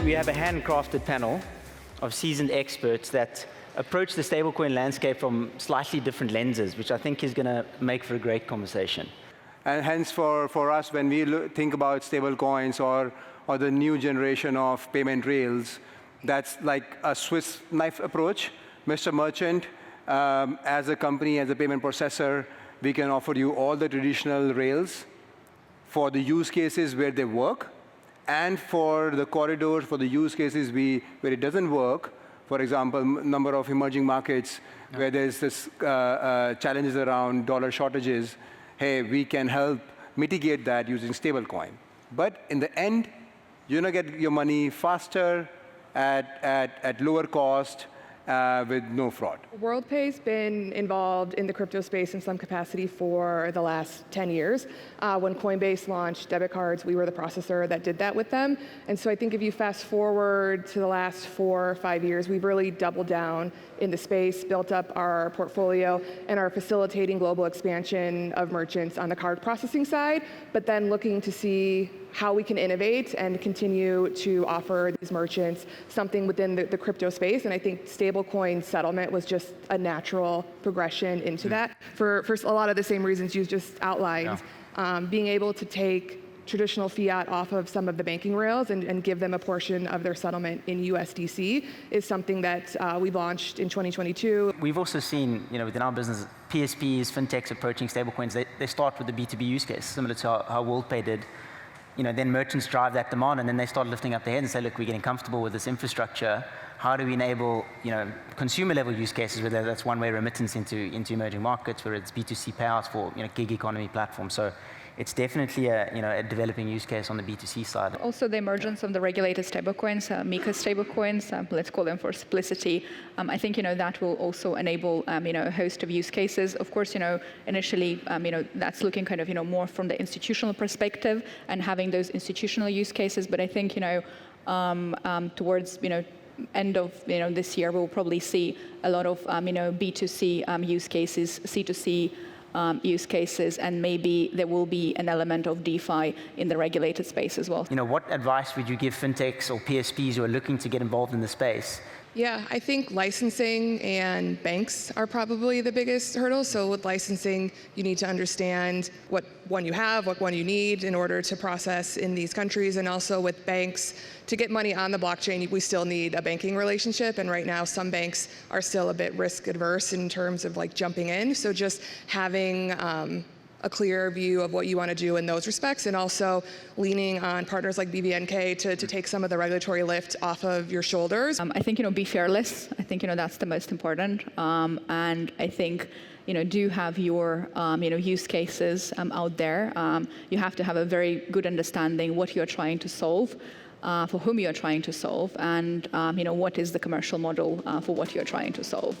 we have a handcrafted panel of seasoned experts that approach the stablecoin landscape from slightly different lenses, which I think is going to make for a great conversation. And hence, for us, when we think about stablecoins or the new generation of payment rails, that's like a Swiss knife approach. Mr. Merchant, as a company, as a payment processor, we can offer you all the traditional rails for the use cases where they work, and for the corridors, for the use cases where it doesn't work. For example, number of emerging markets where there's this challenges around dollar shortages. Hey, we can help mitigate that using stablecoin. But in the end, you're going to get your money faster, at lower cost, with no fraud. WorldPay's been involved in the crypto space in some capacity for the last 10 years. When Coinbase launched debit cards, we were the processor that did that with them. And so I think if you fast forward to the last 4 or 5 years, we've really doubled down in the space, built up our portfolio, and are facilitating global expansion of merchants on the card processing side, but then looking to see how we can innovate and continue to offer these merchants something within the crypto space. And I think stablecoin settlement was just a natural progression into that for a lot of the same reasons you just outlined. Yeah. Being able to take traditional fiat off of some of the banking rails and give them a portion of their settlement in USDC is something that we've launched in 2022. We've also seen, within our business, PSPs, fintechs approaching stablecoins. They start with the B2B use case, similar to how WorldPay did. Then merchants drive that demand, and then they start lifting up their head and say, look, we're getting comfortable with this infrastructure. How do we enable, consumer level use cases, whether that's one-way remittance into emerging markets, whether it's B2C payouts for, gig economy platforms. So it's definitely a developing use case on the B2C side. Also, the emergence of the regulated stablecoins, MiCA stablecoins, let's call them for simplicity. I think that will also enable a host of use cases. Of course, initially that's looking kind of more from the institutional perspective and having those institutional use cases. But I think towards end of this year, we'll probably see a lot of B2C use cases, C2C. Use cases, and maybe there will be an element of DeFi in the regulated space as well. What advice would you give fintechs or PSPs who are looking to get involved in the space? Yeah, I think licensing and banks are probably the biggest hurdle. So with licensing, you need to understand what one you have, what one you need in order to process in these countries. And also with banks, to get money on the blockchain, we still need a banking relationship. And right now, some banks are still a bit risk adverse in terms of jumping in. So just having a clear view of what you want to do in those respects, and also leaning on partners like BVNK to take some of the regulatory lift off of your shoulders. I think, be fearless. I think, that's the most important. And I think, do have your, use cases out there. You have to have a very good understanding what you're trying to solve, for whom you're trying to solve, and, what is the commercial model for what you're trying to solve.